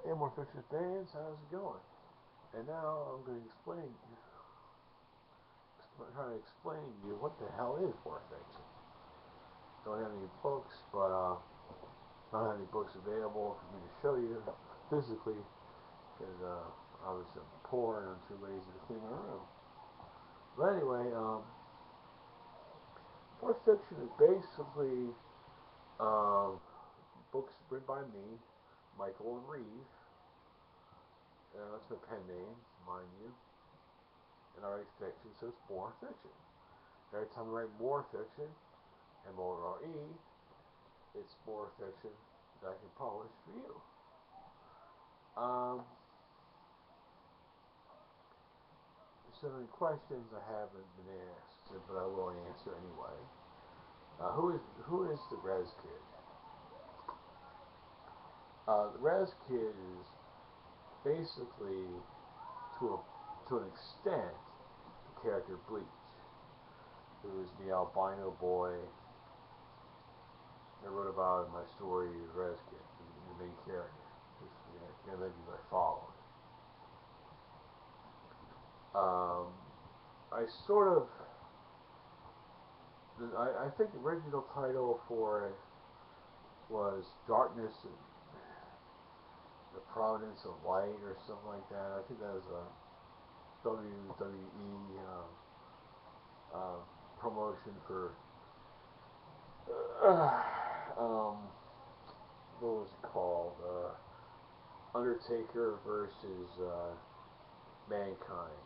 Hey, More Fiction fans, how's it going? And now I'm going to try to explain to you what the hell is More Fiction. Don't have any books, but don't have any books available for me to show you physically because obviously I'm poor and I'm too lazy to clean my room. But anyway, More Fiction is basically um, books written by me, Michael and Reeve. That's my pen name, mind you. And I write fiction, so it's More Fiction. Every time I write More Fiction, MORE, it's more fiction that I can publish for you. Um, so many questions I haven't been asked, but I will answer anyway. Who is the Rez Kid? The Rez Kid is basically, to an extent, the character Bleach, who is the albino boy I wrote about in my story, the Rez Kid, the main character. Just maybe by following. I sort of, I think the original title for it was Darkness and the Providence of Light or something like that. I think that was a WWE promotion for what was it called? Undertaker versus Mankind.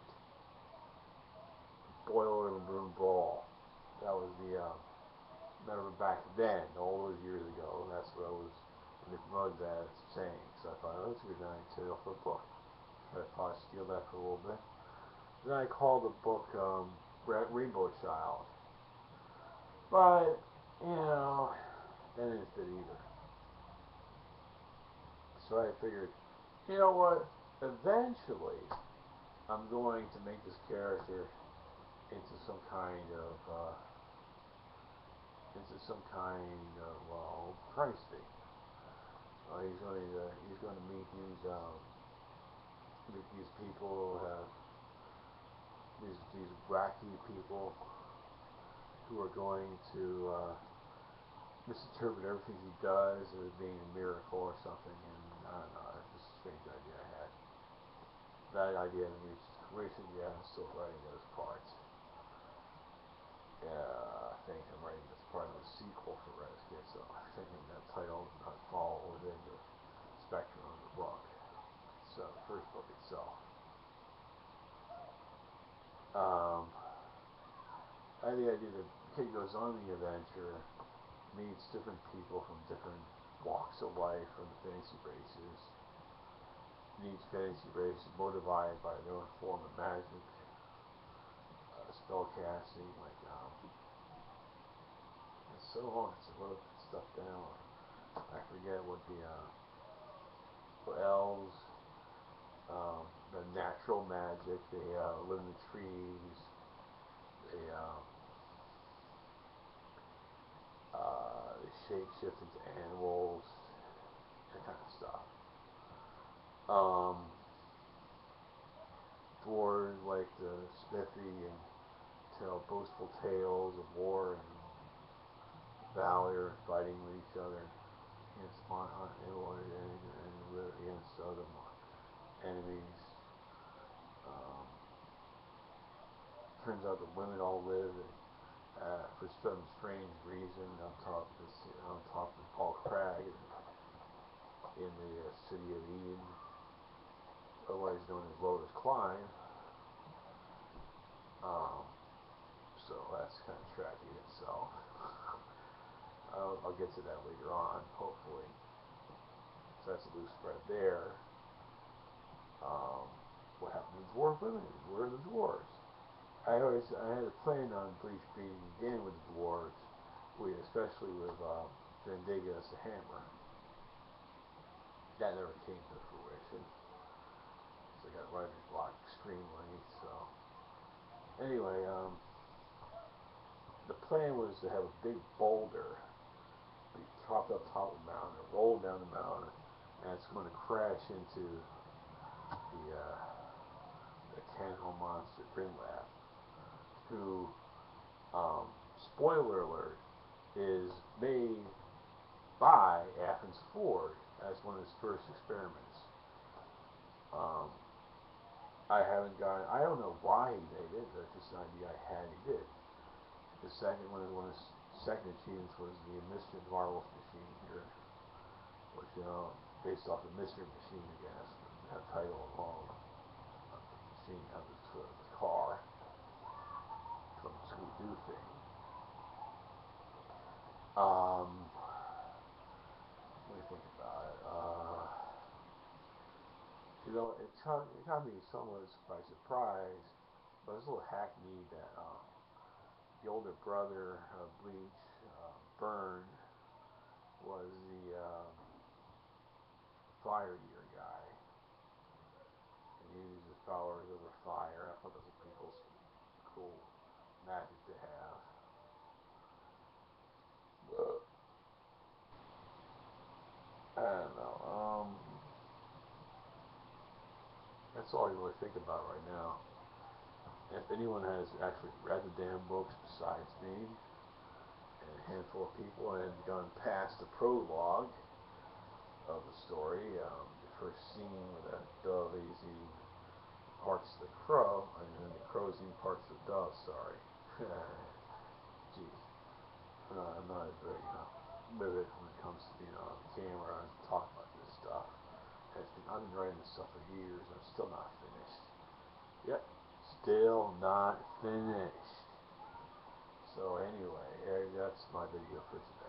Boiler Room Brawl. That was the remember back then, all those years ago. That's what I was when they promoted that saying. So I thought, oh, that's a good idea for a book. I'd probably steal that for a little bit. Then I called the book Rainbow Child. But, that didn't fit either. So I figured, you know what? Eventually, I'm going to make this character into some kind of Christy. He's going to meet these people who have these wacky people who are going to misinterpret everything he does as being a miracle or something. And I don't know, it's just a strange idea I had. That idea hasn't reached fruition yet. I'm still writing those parts. I think I'm writing this part of the sequel for Rez Kid, so I think that title does not fall within the spectrum of the book. So the first book itself. I had the idea that the kid goes on the adventure, meets different people from different walks of life, from the fantasy races. Each fantasy race is motivated by their own form of magic, spell casting, like it's so hard to wrote stuff down. I forget what elves, the natural magic, they live in the trees, they shape shift into animals, that kind of stuff. Dwarves like to smithy and tell boastful tales of war and valor, fighting with each other in order and live against other enemies. Um, Turns out the women all live for some strange reason on top of Paul Crag in the city of Eden, otherwise known as Lotus Climb. So that's kind of tragic in itself. I'll get to that later on, hopefully. So that's a loose thread there. What happened to the dwarf women? Where are the dwarves? I had a plan on Bleach beginning with the dwarves, especially with Vandiga as the hammer. That never came to fruition. So I got writer's block extremely. So anyway, the plan was to have a big boulder be dropped up top of the mountain and roll down the mountain and it's going to crash into the Kenho monster Grimlath, who, spoiler alert, is made by Athens Ford as one of his first experiments. I don't know why he made it, that's just an idea I had, he did. The second one of his second achievements was the Mr. Marvelous machine here, which, based off the Mystery Machine, I guess, that title alone. Machine, that was the car from the Scooby-Doo thing. What do you think about it? It got me somewhat by surprise, but it's a little hackneyed that the older brother of Bleach, Burn, was the fire eater guy. And he used his powers over fire. I thought that was a pretty cool magic to have. But I don't know. That's all I really think about right now. If anyone has actually read the damn books besides me and a handful of people and gone past the prologue of the story, the first scene where the dove is eating parts of the crow, and then the crow's eating parts of the dove, sorry. Jeez. I'm not very, vivid when it comes to being on camera and talking about this stuff. I've been writing this stuff for years, and I'm still not finished. Yep, still not finished. So anyway, that's my video for today.